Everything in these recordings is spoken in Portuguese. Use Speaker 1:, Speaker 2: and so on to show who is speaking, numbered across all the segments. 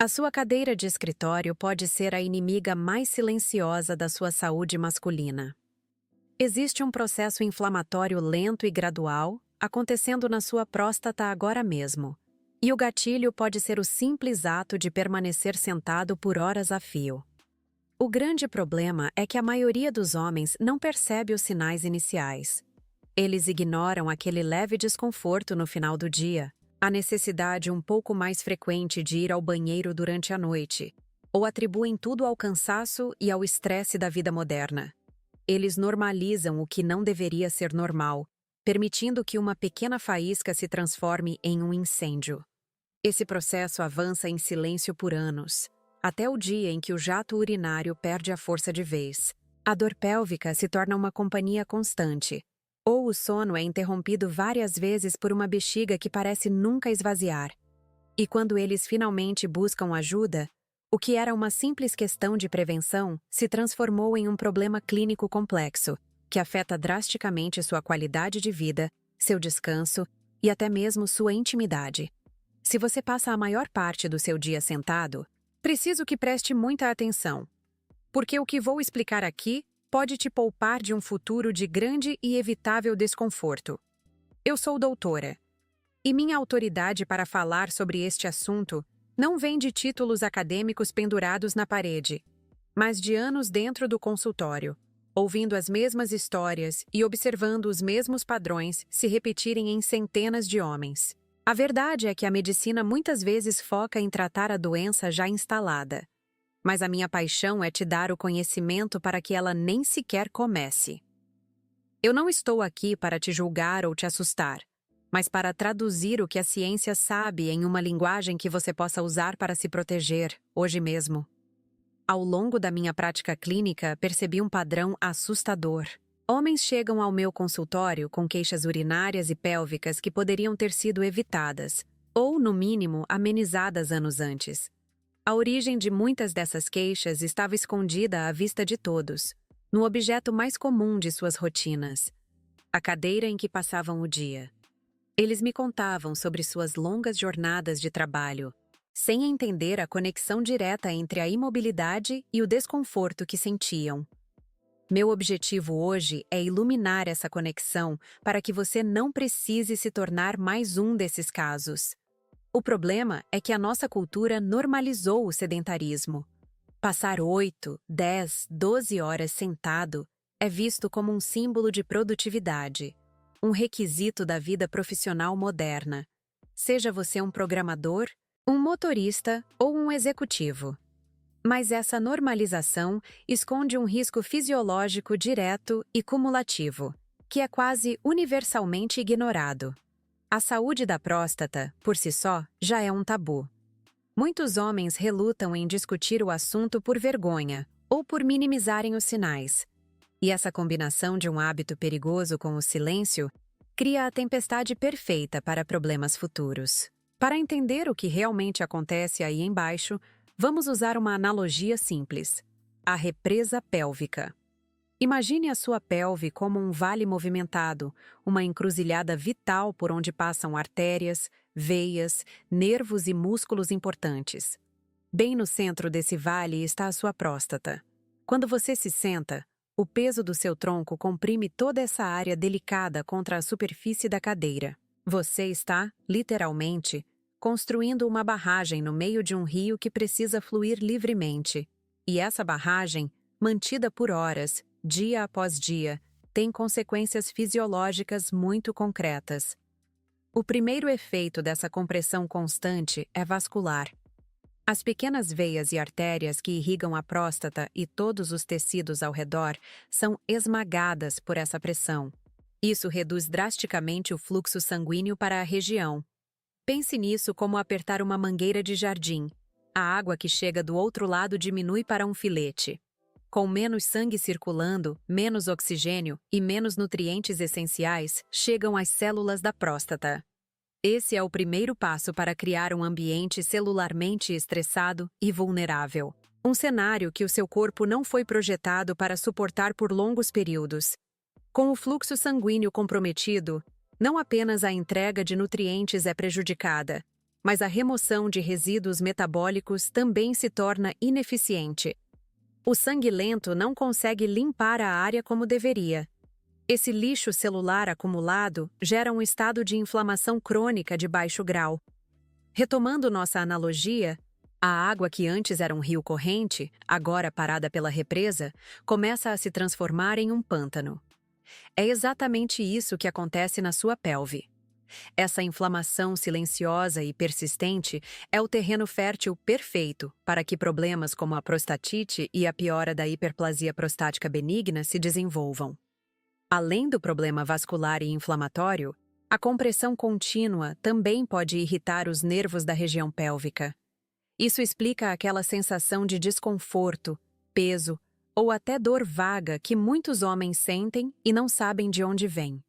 Speaker 1: A sua cadeira de escritório pode ser a inimiga mais silenciosa da sua saúde masculina. Existe um processo inflamatório lento e gradual acontecendo na sua próstata agora mesmo, e o gatilho pode ser o simples ato de permanecer sentado por horas a fio. O grande problema é que a maioria dos homens não percebe os sinais iniciais. Eles ignoram aquele leve desconforto no final do dia, a necessidade um pouco mais frequente de ir ao banheiro durante a noite, ou atribuem tudo ao cansaço e ao estresse da vida moderna. Eles normalizam o que não deveria ser normal, permitindo que uma pequena faísca se transforme em um incêndio. Esse processo avança em silêncio por anos, até o dia em que o jato urinário perde a força de vez. A dor pélvica se torna uma companhia constante, ou o sono é interrompido várias vezes por uma bexiga que parece nunca esvaziar. E quando eles finalmente buscam ajuda, o que era uma simples questão de prevenção se transformou em um problema clínico complexo, que afeta drasticamente sua qualidade de vida, seu descanso e até mesmo sua intimidade. Se você passa a maior parte do seu dia sentado, preciso que preste muita atenção, porque o que vou explicar aqui pode te poupar de um futuro de grande e evitável desconforto. Eu sou doutora, e minha autoridade para falar sobre este assunto não vem de títulos acadêmicos pendurados na parede, mas de anos dentro do consultório, ouvindo as mesmas histórias e observando os mesmos padrões se repetirem em centenas de homens. A verdade é que a medicina muitas vezes foca em tratar a doença já instalada. Mas a minha paixão é te dar o conhecimento para que ela nem sequer comece. Eu não estou aqui para te julgar ou te assustar, mas para traduzir o que a ciência sabe em uma linguagem que você possa usar para se proteger, hoje mesmo. Ao longo da minha prática clínica, percebi um padrão assustador. Homens chegam ao meu consultório com queixas urinárias e pélvicas que poderiam ter sido evitadas, ou, no mínimo, amenizadas anos antes. A origem de muitas dessas queixas estava escondida à vista de todos, no objeto mais comum de suas rotinas: a cadeira em que passavam o dia. Eles me contavam sobre suas longas jornadas de trabalho, sem entender a conexão direta entre a imobilidade e o desconforto que sentiam. Meu objetivo hoje é iluminar essa conexão para que você não precise se tornar mais um desses casos. O problema é que a nossa cultura normalizou o sedentarismo. Passar 8, 10, 12 horas sentado é visto como um símbolo de produtividade, um requisito da vida profissional moderna, seja você um programador, um motorista ou um executivo. Mas essa normalização esconde um risco fisiológico direto e cumulativo, que é quase universalmente ignorado. A saúde da próstata, por si só, já é um tabu. Muitos homens relutam em discutir o assunto por vergonha ou por minimizarem os sinais. E essa combinação de um hábito perigoso com o silêncio cria a tempestade perfeita para problemas futuros. Para entender o que realmente acontece aí embaixo, vamos usar uma analogia simples: a represa pélvica. Imagine a sua pelve como um vale movimentado, uma encruzilhada vital por onde passam artérias, veias, nervos e músculos importantes. Bem no centro desse vale está a sua próstata. Quando você se senta, o peso do seu tronco comprime toda essa área delicada contra a superfície da cadeira. Você está, literalmente, construindo uma barragem no meio de um rio que precisa fluir livremente. E essa barragem, mantida por horas, dia após dia, tem consequências fisiológicas muito concretas. O primeiro efeito dessa compressão constante é vascular. As pequenas veias e artérias que irrigam a próstata e todos os tecidos ao redor são esmagadas por essa pressão. Isso reduz drasticamente o fluxo sanguíneo para a região. Pense nisso como apertar uma mangueira de jardim. A água que chega do outro lado diminui para um filete. Com menos sangue circulando, menos oxigênio e menos nutrientes essenciais chegam às células da próstata. Esse é o primeiro passo para criar um ambiente celularmente estressado e vulnerável. Um cenário que o seu corpo não foi projetado para suportar por longos períodos. Com o fluxo sanguíneo comprometido, não apenas a entrega de nutrientes é prejudicada, mas a remoção de resíduos metabólicos também se torna ineficiente. O sangue lento não consegue limpar a área como deveria. Esse lixo celular acumulado gera um estado de inflamação crônica de baixo grau. Retomando nossa analogia, a água que antes era um rio corrente, agora parada pela represa, começa a se transformar em um pântano. É exatamente isso que acontece na sua pelve. Essa inflamação silenciosa e persistente é o terreno fértil perfeito para que problemas como a prostatite e a piora da hiperplasia prostática benigna se desenvolvam. Além do problema vascular e inflamatório, a compressão contínua também pode irritar os nervos da região pélvica. Isso explica aquela sensação de desconforto, peso ou até dor vaga que muitos homens sentem e não sabem de onde vem.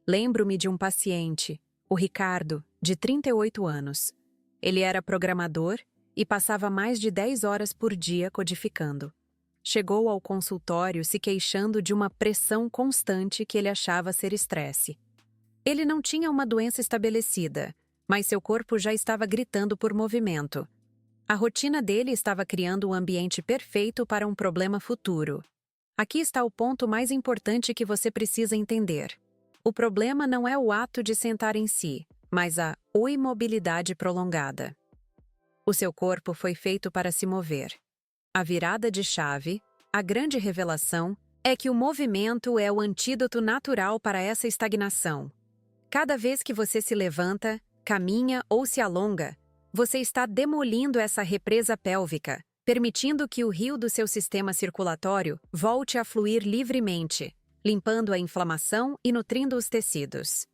Speaker 1: Lembro-me de um paciente, o Ricardo, de 38 anos. Ele era programador e passava mais de 10 horas por dia codificando. Chegou ao consultório se queixando de uma pressão constante que ele achava ser estresse. Ele não tinha uma doença estabelecida, mas seu corpo já estava gritando por movimento. A rotina dele estava criando um ambiente perfeito para um problema futuro. Aqui está o ponto mais importante que você precisa entender. O problema não é o ato de sentar em si, mas a imobilidade prolongada. O seu corpo foi feito para se mover. A virada de chave, a grande revelação, é que o movimento é o antídoto natural para essa estagnação. Cada vez que você se levanta, caminha ou se alonga, você está demolindo essa represa pélvica, permitindo que o rio do seu sistema circulatório volte a fluir livremente, limpando a inflamação e nutrindo os tecidos.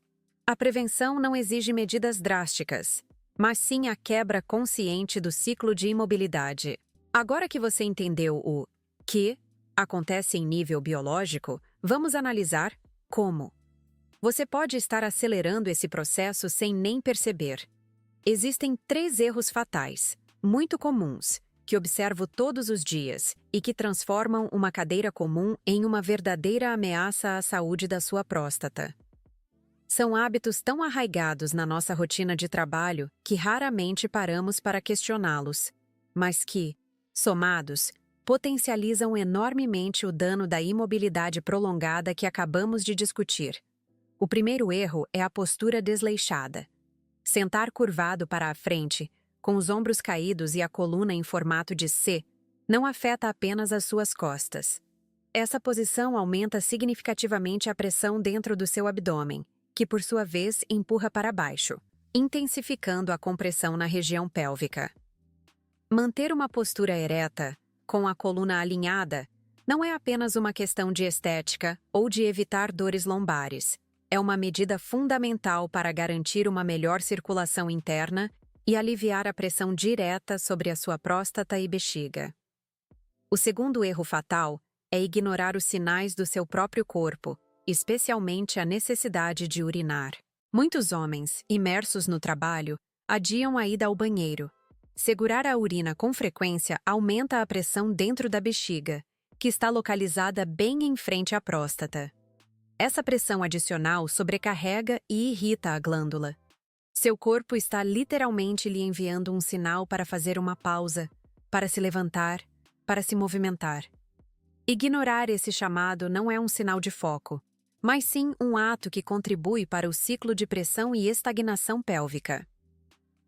Speaker 1: A prevenção não exige medidas drásticas, mas sim a quebra consciente do ciclo de imobilidade. Agora que você entendeu o que acontece em nível biológico, vamos analisar como. Você pode estar acelerando esse processo sem nem perceber. Existem 3 erros fatais, muito comuns, que observo todos os dias e que transformam uma cadeira comum em uma verdadeira ameaça à saúde da sua próstata. São hábitos tão arraigados na nossa rotina de trabalho que raramente paramos para questioná-los, mas que, somados, potencializam enormemente o dano da imobilidade prolongada que acabamos de discutir. O primeiro erro é a postura desleixada. Sentar curvado para a frente, com os ombros caídos e a coluna em formato de C, não afeta apenas as suas costas. Essa posição aumenta significativamente a pressão dentro do seu abdômen, que por sua vez empurra para baixo, intensificando a compressão na região pélvica. Manter uma postura ereta, com a coluna alinhada, não é apenas uma questão de estética ou de evitar dores lombares. É uma medida fundamental para garantir uma melhor circulação interna e aliviar a pressão direta sobre a sua próstata e bexiga. O segundo erro fatal é ignorar os sinais do seu próprio corpo, especialmente a necessidade de urinar. Muitos homens, imersos no trabalho, adiam a ida ao banheiro. Segurar a urina com frequência aumenta a pressão dentro da bexiga, que está localizada bem em frente à próstata. Essa pressão adicional sobrecarrega e irrita a glândula. Seu corpo está literalmente lhe enviando um sinal para fazer uma pausa, para se levantar, para se movimentar. Ignorar esse chamado não é um sinal de foco, mas sim um ato que contribui para o ciclo de pressão e estagnação pélvica.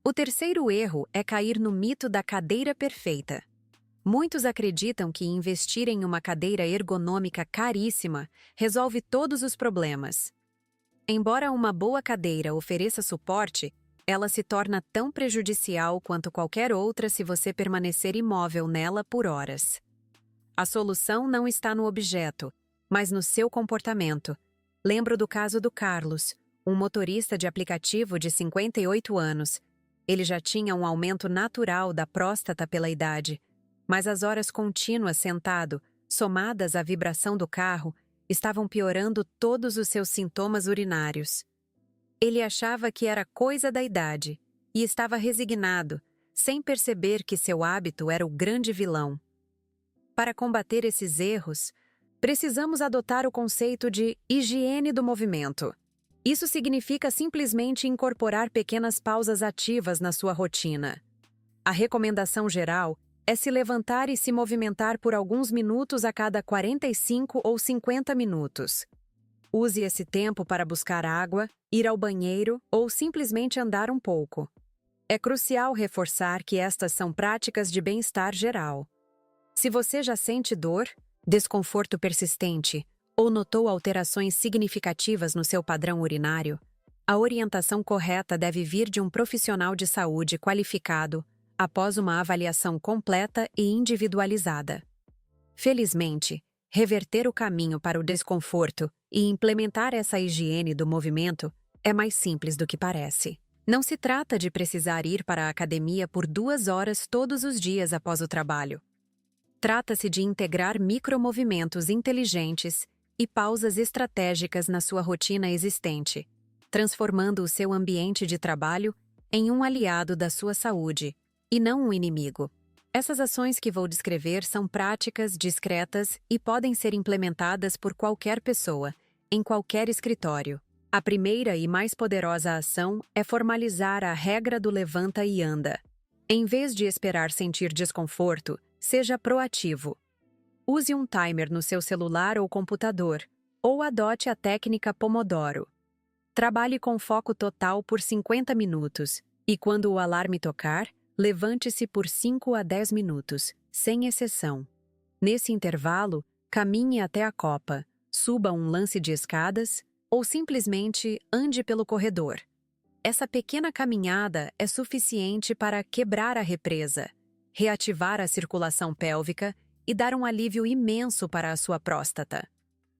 Speaker 1: O terceiro erro é cair no mito da cadeira perfeita. Muitos acreditam que investir em uma cadeira ergonômica caríssima resolve todos os problemas. Embora uma boa cadeira ofereça suporte, ela se torna tão prejudicial quanto qualquer outra se você permanecer imóvel nela por horas. A solução não está no objeto, mas no seu comportamento. Lembro do caso do Carlos, um motorista de aplicativo de 58 anos. Ele já tinha um aumento natural da próstata pela idade, mas as horas contínuas sentado, somadas à vibração do carro, estavam piorando todos os seus sintomas urinários. Ele achava que era coisa da idade e estava resignado, sem perceber que seu hábito era o grande vilão. Para combater esses erros, precisamos adotar o conceito de higiene do movimento. Isso significa simplesmente incorporar pequenas pausas ativas na sua rotina. A recomendação geral é se levantar e se movimentar por alguns minutos a cada 45 ou 50 minutos. Use esse tempo para buscar água, ir ao banheiro ou simplesmente andar um pouco. É crucial reforçar que estas são práticas de bem-estar geral. Se você já sente dor, desconforto persistente ou notou alterações significativas no seu padrão urinário, a orientação correta deve vir de um profissional de saúde qualificado após uma avaliação completa e individualizada. Felizmente, reverter o caminho para o desconforto e implementar essa higiene do movimento é mais simples do que parece. Não se trata de precisar ir para a academia por 2 horas todos os dias após o trabalho. Trata-se de integrar micromovimentos inteligentes e pausas estratégicas na sua rotina existente, transformando o seu ambiente de trabalho em um aliado da sua saúde, e não um inimigo. Essas ações que vou descrever são práticas, discretas e podem ser implementadas por qualquer pessoa, em qualquer escritório. A primeira e mais poderosa ação é formalizar a regra do levanta e anda. Em vez de esperar sentir desconforto, seja proativo. Use um timer no seu celular ou computador, ou adote a técnica Pomodoro. Trabalhe com foco total por 50 minutos, e quando o alarme tocar, levante-se por 5 a 10 minutos, sem exceção. Nesse intervalo, caminhe até a copa, suba um lance de escadas ou simplesmente ande pelo corredor. Essa pequena caminhada é suficiente para quebrar a represa, reativar a circulação pélvica e dar um alívio imenso para a sua próstata.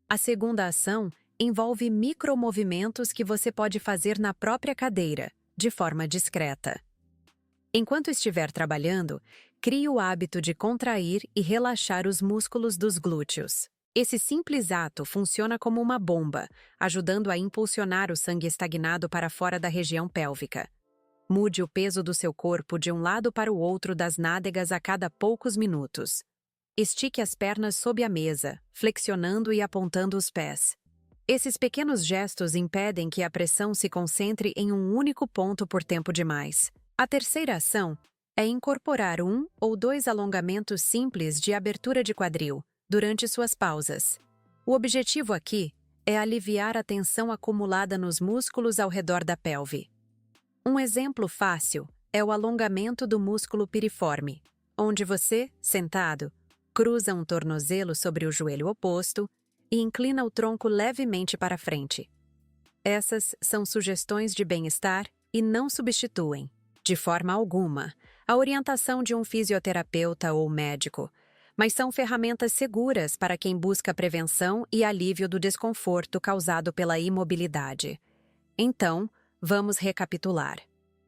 Speaker 1: A segunda ação envolve micromovimentos que você pode fazer na própria cadeira, de forma discreta. Enquanto estiver trabalhando, crie o hábito de contrair e relaxar os músculos dos glúteos. Esse simples ato funciona como uma bomba, ajudando a impulsionar o sangue estagnado para fora da região pélvica. Mude o peso do seu corpo de um lado para o outro das nádegas a cada poucos minutos. Estique as pernas sob a mesa, flexionando e apontando os pés. Esses pequenos gestos impedem que a pressão se concentre em um único ponto por tempo demais. A terceira ação é incorporar 1 ou 2 alongamentos simples de abertura de quadril durante suas pausas. O objetivo aqui é aliviar a tensão acumulada nos músculos ao redor da pelve. Um exemplo fácil é o alongamento do músculo piriforme, onde você, sentado, cruza um tornozelo sobre o joelho oposto e inclina o tronco levemente para frente. Essas são sugestões de bem-estar e não substituem, de forma alguma, a orientação de um fisioterapeuta ou médico, mas são ferramentas seguras para quem busca prevenção e alívio do desconforto causado pela imobilidade. Então, vamos recapitular.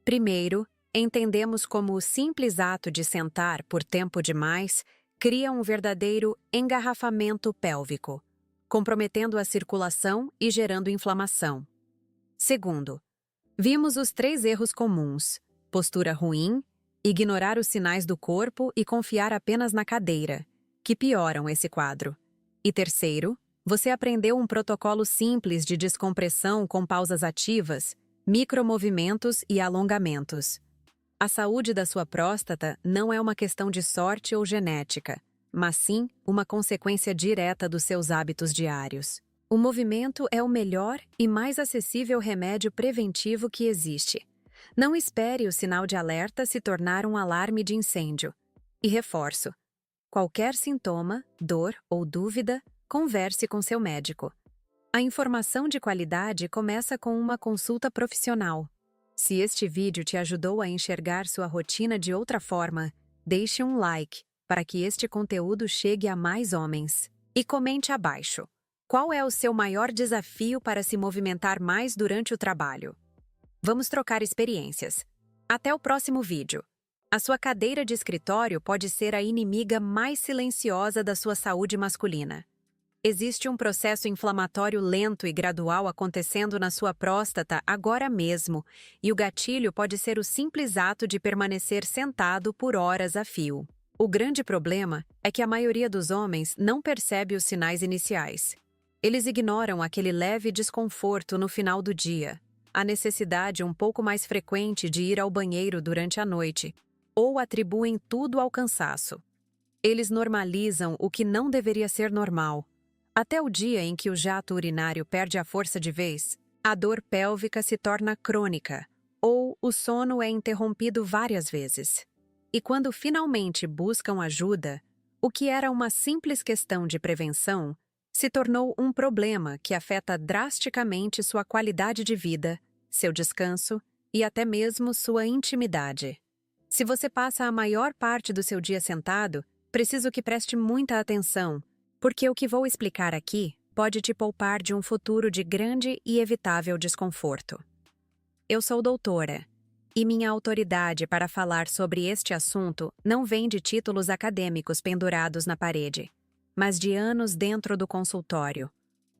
Speaker 1: Primeiro, entendemos como o simples ato de sentar por tempo demais cria um verdadeiro engarrafamento pélvico, comprometendo a circulação e gerando inflamação. Segundo, vimos os 3 erros comuns: postura ruim, ignorar os sinais do corpo e confiar apenas na cadeira, que pioram esse quadro. E terceiro, você aprendeu um protocolo simples de descompressão com pausas ativas, micromovimentos e alongamentos. A saúde da sua próstata não é uma questão de sorte ou genética, mas sim uma consequência direta dos seus hábitos diários. O movimento é o melhor e mais acessível remédio preventivo que existe. Não espere o sinal de alerta se tornar um alarme de incêndio. E reforço: qualquer sintoma, dor ou dúvida, converse com seu médico. A informação de qualidade começa com uma consulta profissional. Se este vídeo te ajudou a enxergar sua rotina de outra forma, deixe um like para que este conteúdo chegue a mais homens. E comente abaixo: qual é o seu maior desafio para se movimentar mais durante o trabalho? Vamos trocar experiências. Até o próximo vídeo. A sua cadeira de escritório pode ser a inimiga mais silenciosa da sua saúde masculina. Existe um processo inflamatório lento e gradual acontecendo na sua próstata agora mesmo, e o gatilho pode ser o simples ato de permanecer sentado por horas a fio. O grande problema é que a maioria dos homens não percebe os sinais iniciais. Eles ignoram aquele leve desconforto no final do dia, a necessidade um pouco mais frequente de ir ao banheiro durante a noite, ou atribuem tudo ao cansaço. Eles normalizam o que não deveria ser normal. Até o dia em que o jato urinário perde a força de vez, a dor pélvica se torna crônica, ou o sono é interrompido várias vezes. E quando finalmente buscam ajuda, o que era uma simples questão de prevenção se tornou um problema que afeta drasticamente sua qualidade de vida, seu descanso e até mesmo sua intimidade. Se você passa a maior parte do seu dia sentado, preciso que preste muita atenção, porque o que vou explicar aqui pode te poupar de um futuro de grande e evitável desconforto. Eu sou doutora, e minha autoridade para falar sobre este assunto não vem de títulos acadêmicos pendurados na parede, mas de anos dentro do consultório,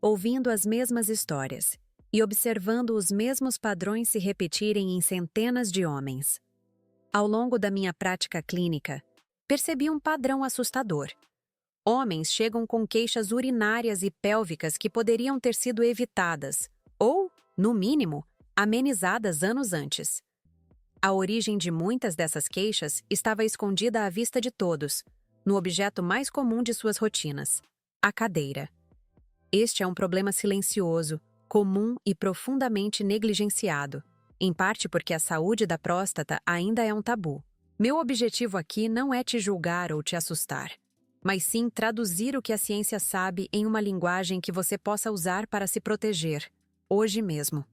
Speaker 1: ouvindo as mesmas histórias e observando os mesmos padrões se repetirem em centenas de homens. Ao longo da minha prática clínica, percebi um padrão assustador. Homens chegam com queixas urinárias e pélvicas que poderiam ter sido evitadas, ou, no mínimo, amenizadas anos antes. A origem de muitas dessas queixas estava escondida à vista de todos, no objeto mais comum de suas rotinas, a cadeira. Este é um problema silencioso, comum e profundamente negligenciado, em parte porque a saúde da próstata ainda é um tabu. Meu objetivo aqui não é te julgar ou te assustar, mas sim traduzir o que a ciência sabe em uma linguagem que você possa usar para se proteger, hoje mesmo.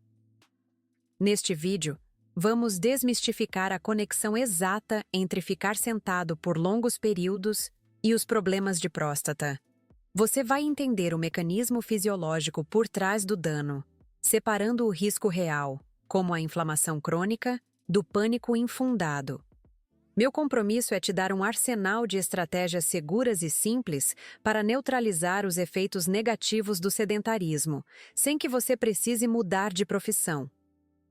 Speaker 1: Neste vídeo, vamos desmistificar a conexão exata entre ficar sentado por longos períodos e os problemas de próstata. Você vai entender o mecanismo fisiológico por trás do dano, separando o risco real, como a inflamação crônica, do pânico infundado. Meu compromisso é te dar um arsenal de estratégias seguras e simples para neutralizar os efeitos negativos do sedentarismo, sem que você precise mudar de profissão.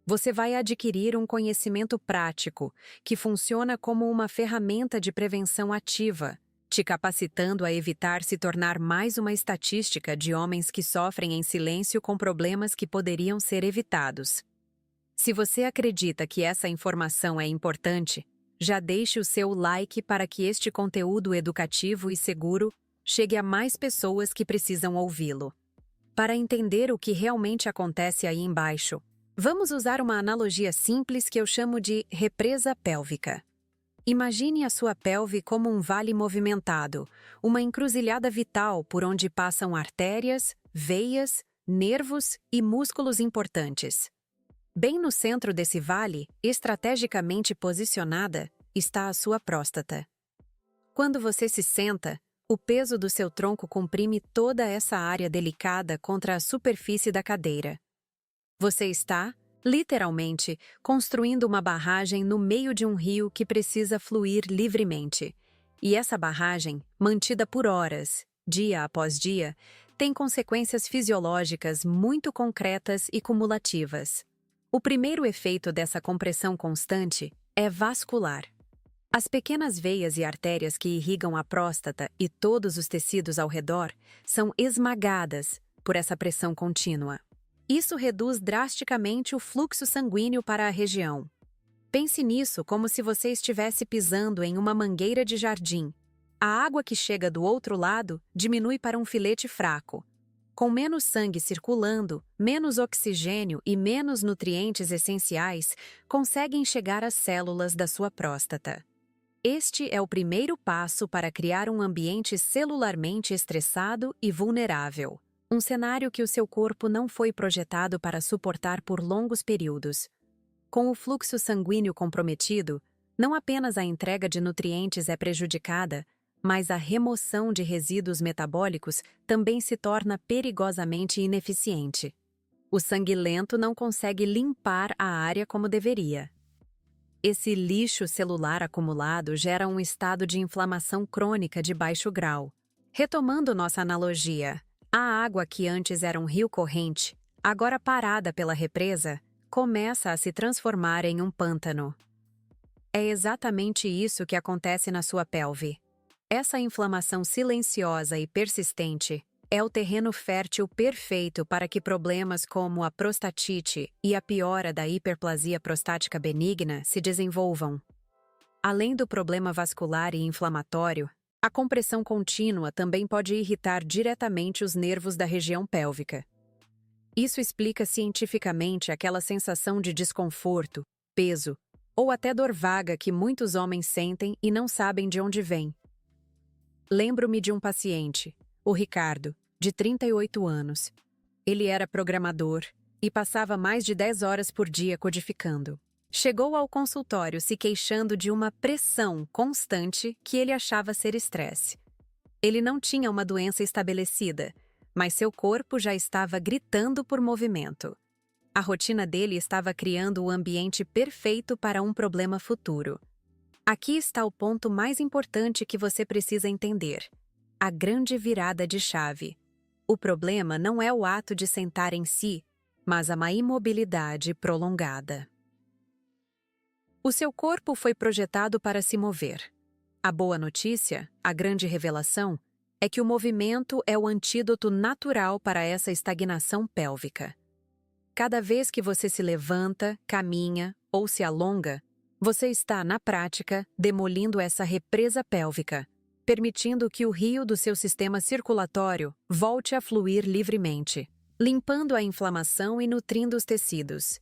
Speaker 1: Você vai adquirir um conhecimento prático, que funciona como uma ferramenta de prevenção ativa, te capacitando a evitar se tornar mais uma estatística de homens que sofrem em silêncio com problemas que poderiam ser evitados. Se você acredita que essa informação é importante, já deixe o seu like para que este conteúdo educativo e seguro chegue a mais pessoas que precisam ouvi-lo. Para entender o que realmente acontece aí embaixo, vamos usar uma analogia simples que eu chamo de represa pélvica. Imagine a sua pelve como um vale movimentado, uma encruzilhada vital por onde passam artérias, veias, nervos e músculos importantes. Bem no centro desse vale, estrategicamente posicionada, está a sua próstata. Quando você se senta, o peso do seu tronco comprime toda essa área delicada contra a superfície da cadeira. Você está, literalmente, construindo uma barragem no meio de um rio que precisa fluir livremente. E essa barragem, mantida por horas, dia após dia, tem consequências fisiológicas muito concretas e cumulativas. O primeiro efeito dessa compressão constante é vascular. As pequenas veias e artérias que irrigam a próstata e todos os tecidos ao redor são esmagadas por essa pressão contínua. Isso reduz drasticamente o fluxo sanguíneo para a região. Pense nisso como se você estivesse pisando em uma mangueira de jardim. A água que chega do outro lado diminui para um filete fraco. Com menos sangue circulando, menos oxigênio e menos nutrientes essenciais conseguem chegar às células da sua próstata. Este é o primeiro passo para criar um ambiente celularmente estressado e vulnerável. Um cenário que o seu corpo não foi projetado para suportar por longos períodos. Com o fluxo sanguíneo comprometido, não apenas a entrega de nutrientes é prejudicada, mas a remoção de resíduos metabólicos também se torna perigosamente ineficiente. O sangue lento não consegue limpar a área como deveria. Esse lixo celular acumulado gera um estado de inflamação crônica de baixo grau. Retomando nossa analogia, a água que antes era um rio corrente, agora parada pela represa, começa a se transformar em um pântano. É exatamente isso que acontece na sua pelve. Essa inflamação silenciosa e persistente é o terreno fértil perfeito para que problemas como a prostatite e a piora da hiperplasia prostática benigna se desenvolvam. Além do problema vascular e inflamatório, a compressão contínua também pode irritar diretamente os nervos da região pélvica. Isso explica cientificamente aquela sensação de desconforto, peso ou até dor vaga que muitos homens sentem e não sabem de onde vem. Lembro-me de um paciente, o Ricardo, de 38 anos. Ele era programador e passava mais de 10 horas por dia codificando. Chegou ao consultório se queixando de uma pressão constante que ele achava ser estresse. Ele não tinha uma doença estabelecida, mas seu corpo já estava gritando por movimento. A rotina dele estava criando o ambiente perfeito para um problema futuro. Aqui está o ponto mais importante que você precisa entender: a grande virada de chave. O problema não é o ato de sentar em si, mas a má imobilidade prolongada. O seu corpo foi projetado para se mover. A boa notícia, a grande revelação, é que o movimento é o antídoto natural para essa estagnação pélvica. Cada vez que você se levanta, caminha ou se alonga, você está, na prática, demolindo essa represa pélvica, permitindo que o rio do seu sistema circulatório volte a fluir livremente, limpando a inflamação e nutrindo os tecidos.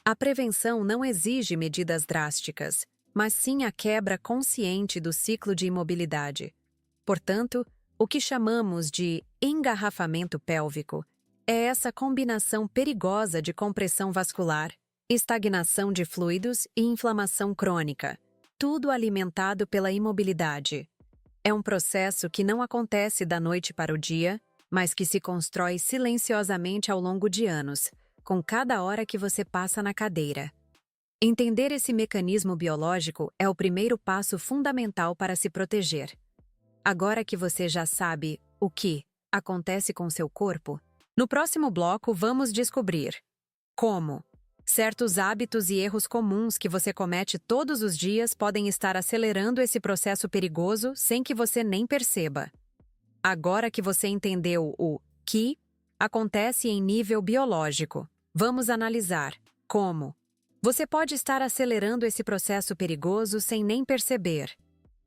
Speaker 1: A prevenção não exige medidas drásticas, mas sim a quebra consciente do ciclo de imobilidade. Portanto, o que chamamos de engarrafamento pélvico é essa combinação perigosa de compressão vascular, estagnação de fluidos e inflamação crônica, tudo alimentado pela imobilidade. É um processo que não acontece da noite para o dia, mas que se constrói silenciosamente ao longo de anos, com cada hora que você passa na cadeira. Entender esse mecanismo biológico é o primeiro passo fundamental para se proteger. Agora que você já sabe o que acontece com seu corpo, no próximo bloco vamos descobrir como certos hábitos e erros comuns que você comete todos os dias podem estar acelerando esse processo perigoso sem que você nem perceba. Agora que você entendeu o que acontece em nível biológico, vamos analisar como você pode estar acelerando esse processo perigoso sem nem perceber.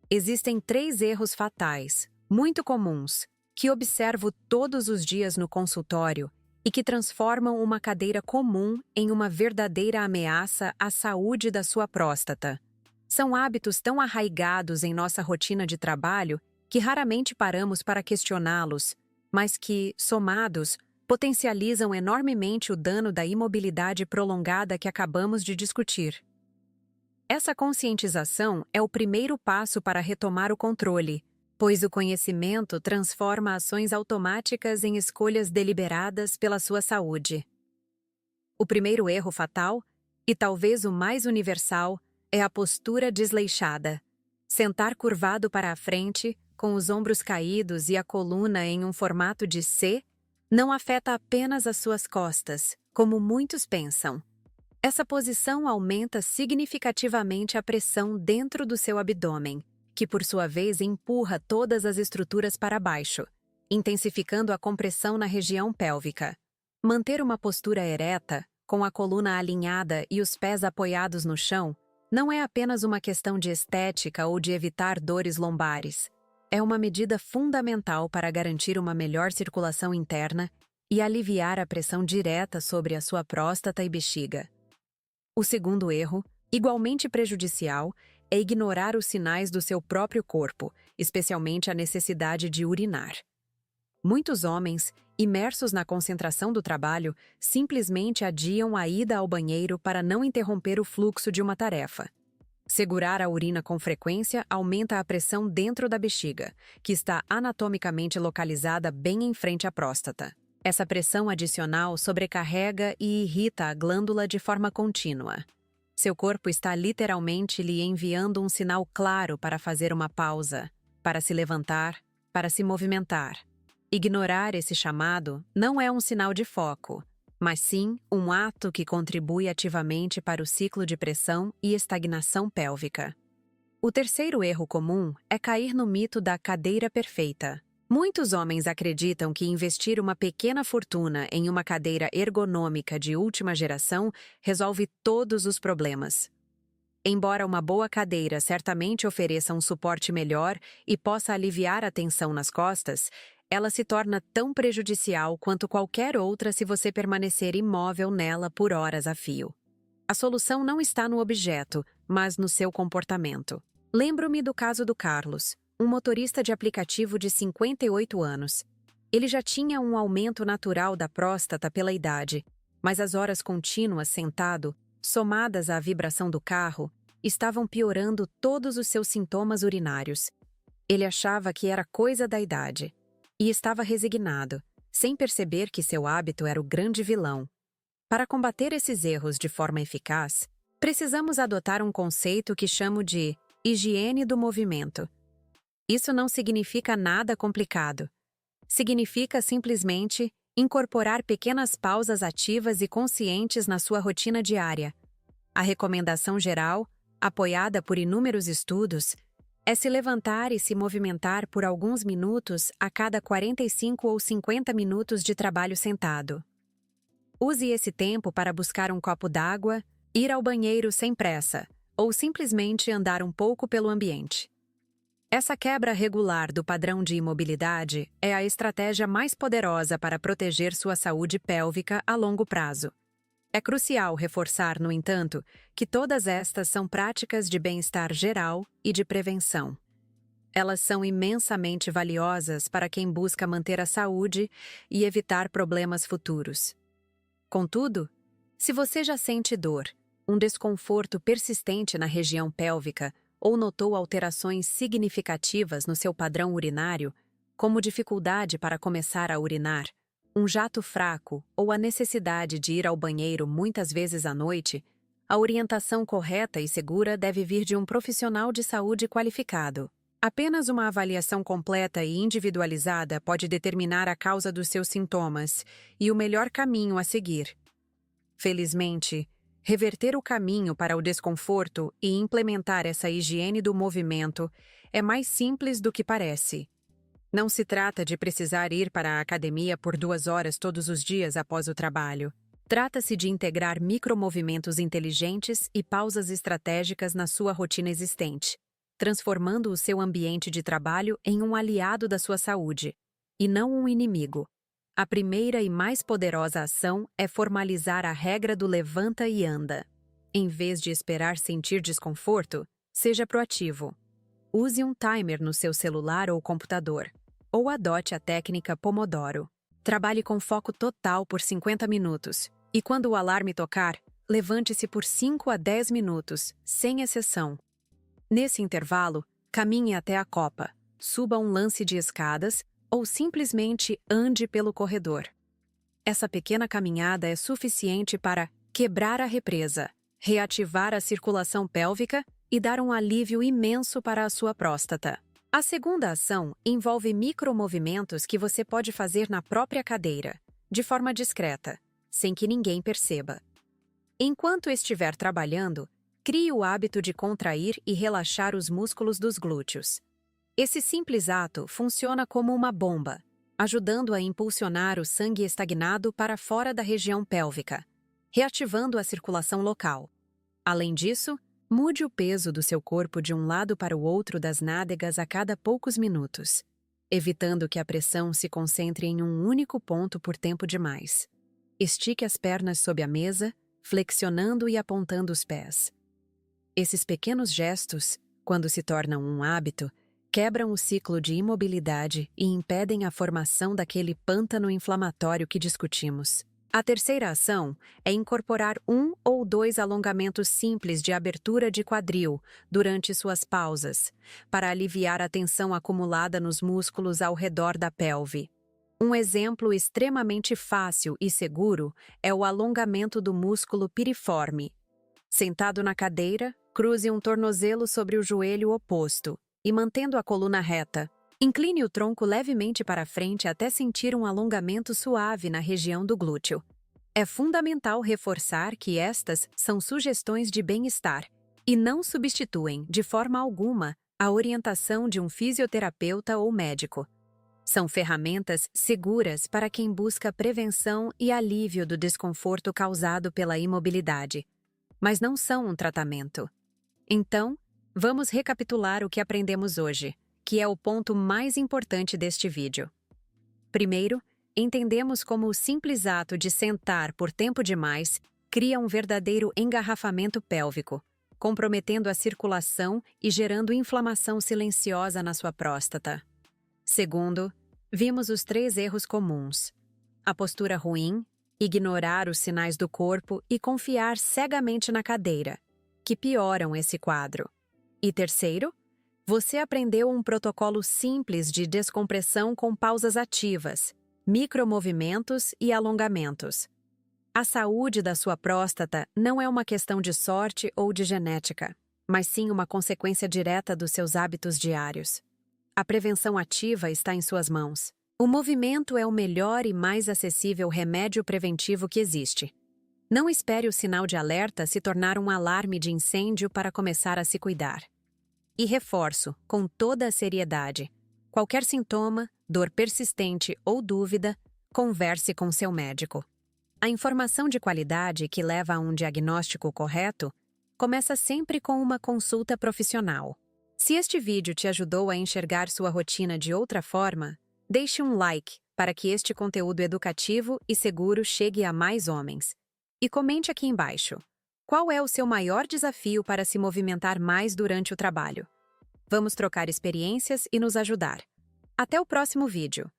Speaker 1: Existem 3 erros fatais, muito comuns, que observo todos os dias no consultório e que transformam uma cadeira comum em uma verdadeira ameaça à saúde da sua próstata. São hábitos tão arraigados em nossa rotina de trabalho que raramente paramos para questioná-los, mas que, somados, potencializam enormemente o dano da imobilidade prolongada que acabamos de discutir. Essa conscientização é o primeiro passo para retomar o controle, pois o conhecimento transforma ações automáticas em escolhas deliberadas pela sua saúde. O primeiro erro fatal, e talvez o mais universal, é a postura desleixada. Sentar curvado para a frente, com os ombros caídos e a coluna em um formato de C, não afeta apenas as suas costas, como muitos pensam. Essa posição aumenta significativamente a pressão dentro do seu abdômen, que por sua vez empurra todas as estruturas para baixo, intensificando a compressão na região pélvica. Manter uma postura ereta, com a coluna alinhada e os pés apoiados no chão, não é apenas uma questão de estética ou de evitar dores lombares. É uma medida fundamental para garantir uma melhor circulação interna e aliviar a pressão direta sobre a sua próstata e bexiga. O segundo erro, igualmente prejudicial, é ignorar os sinais do seu próprio corpo, especialmente a necessidade de urinar. Muitos homens, imersos na concentração do trabalho, simplesmente adiam a ida ao banheiro para não interromper o fluxo de uma tarefa. Segurar a urina com frequência aumenta a pressão dentro da bexiga, que está anatomicamente localizada bem em frente à próstata. Essa pressão adicional sobrecarrega e irrita a glândula de forma contínua. Seu corpo está literalmente lhe enviando um sinal claro para fazer uma pausa, para se levantar, para se movimentar. Ignorar esse chamado não é um sinal de foco, mas sim um ato que contribui ativamente para o ciclo de pressão e estagnação pélvica. O terceiro erro comum é cair no mito da cadeira perfeita. Muitos homens acreditam que investir uma pequena fortuna em uma cadeira ergonômica de última geração resolve todos os problemas. Embora uma boa cadeira certamente ofereça um suporte melhor e possa aliviar a tensão nas costas, ela se torna tão prejudicial quanto qualquer outra se você permanecer imóvel nela por horas a fio. A solução não está no objeto, mas no seu comportamento. Lembro-me do caso do Carlos, um motorista de aplicativo de 58 anos. Ele já tinha um aumento natural da próstata pela idade, mas as horas contínuas sentado, somadas à vibração do carro, estavam piorando todos os seus sintomas urinários. Ele achava que era coisa da idade e estava resignado, sem perceber que seu hábito era o grande vilão. Para combater esses erros de forma eficaz, precisamos adotar um conceito que chamo de higiene do movimento. Isso não significa nada complicado. Significa simplesmente incorporar pequenas pausas ativas e conscientes na sua rotina diária. A recomendação geral, apoiada por inúmeros estudos, é se levantar e se movimentar por alguns minutos a cada 45 ou 50 minutos de trabalho sentado. Use esse tempo para buscar um copo d'água, ir ao banheiro sem pressa, ou simplesmente andar um pouco pelo ambiente. Essa quebra regular do padrão de imobilidade é a estratégia mais poderosa para proteger sua saúde pélvica a longo prazo. É crucial reforçar, no entanto, que todas estas são práticas de bem-estar geral e de prevenção. Elas são imensamente valiosas para quem busca manter a saúde e evitar problemas futuros. Contudo, se você já sente dor, um desconforto persistente na região pélvica ou notou alterações significativas no seu padrão urinário, como dificuldade para começar a urinar, um jato fraco ou a necessidade de ir ao banheiro muitas vezes à noite, a orientação correta e segura deve vir de um profissional de saúde qualificado. Apenas uma avaliação completa e individualizada pode determinar a causa dos seus sintomas e o melhor caminho a seguir. Felizmente, reverter o caminho para o desconforto e implementar essa higiene do movimento é mais simples do que parece. Não se trata de precisar ir para a academia por 2 horas todos os dias após o trabalho. Trata-se de integrar micromovimentos inteligentes e pausas estratégicas na sua rotina existente, transformando o seu ambiente de trabalho em um aliado da sua saúde, e não um inimigo. A primeira e mais poderosa ação é formalizar a regra do levanta e anda. Em vez de esperar sentir desconforto, seja proativo. Use um timer no seu celular ou computador, ou adote a técnica Pomodoro. Trabalhe com foco total por 50 minutos, e quando o alarme tocar, levante-se por 5 a 10 minutos, sem exceção. Nesse intervalo, caminhe até a copa, suba um lance de escadas ou simplesmente ande pelo corredor. Essa pequena caminhada é suficiente para quebrar a represa, reativar a circulação pélvica e dar um alívio imenso para a sua próstata. A segunda ação envolve micromovimentos que você pode fazer na própria cadeira, de forma discreta, sem que ninguém perceba. Enquanto estiver trabalhando, crie o hábito de contrair e relaxar os músculos dos glúteos. Esse simples ato funciona como uma bomba, ajudando a impulsionar o sangue estagnado para fora da região pélvica, reativando a circulação local. Além disso, mude o peso do seu corpo de um lado para o outro das nádegas a cada poucos minutos, evitando que a pressão se concentre em um único ponto por tempo demais. Estique as pernas sob a mesa, flexionando e apontando os pés. Esses pequenos gestos, quando se tornam um hábito, quebram o ciclo de imobilidade e impedem a formação daquele pântano inflamatório que discutimos. A terceira ação é incorporar 1 ou 2 alongamentos simples de abertura de quadril durante suas pausas, para aliviar a tensão acumulada nos músculos ao redor da pelve. Um exemplo extremamente fácil e seguro é o alongamento do músculo piriforme. Sentado na cadeira, cruze um tornozelo sobre o joelho oposto e, mantendo a coluna reta, incline o tronco levemente para frente até sentir um alongamento suave na região do glúteo. É fundamental reforçar que estas são sugestões de bem-estar e não substituem, de forma alguma, a orientação de um fisioterapeuta ou médico. São ferramentas seguras para quem busca prevenção e alívio do desconforto causado pela imobilidade, mas não são um tratamento. Então, vamos recapitular o que aprendemos hoje, que é o ponto mais importante deste vídeo. Primeiro, entendemos como o simples ato de sentar por tempo demais cria um verdadeiro engarrafamento pélvico, comprometendo a circulação e gerando inflamação silenciosa na sua próstata. Segundo, vimos os 3 erros comuns: a postura ruim, ignorar os sinais do corpo e confiar cegamente na cadeira, que pioram esse quadro. E terceiro, você aprendeu um protocolo simples de descompressão com pausas ativas, micromovimentos e alongamentos. A saúde da sua próstata não é uma questão de sorte ou de genética, mas sim uma consequência direta dos seus hábitos diários. A prevenção ativa está em suas mãos. O movimento é o melhor e mais acessível remédio preventivo que existe. Não espere o sinal de alerta se tornar um alarme de incêndio para começar a se cuidar. E reforço, com toda a seriedade: qualquer sintoma, dor persistente ou dúvida, converse com seu médico. A informação de qualidade que leva a um diagnóstico correto começa sempre com uma consulta profissional. Se este vídeo te ajudou a enxergar sua rotina de outra forma, deixe um like para que este conteúdo educativo e seguro chegue a mais homens. E comente aqui embaixo: qual é o seu maior desafio para se movimentar mais durante o trabalho? Vamos trocar experiências e nos ajudar. Até o próximo vídeo!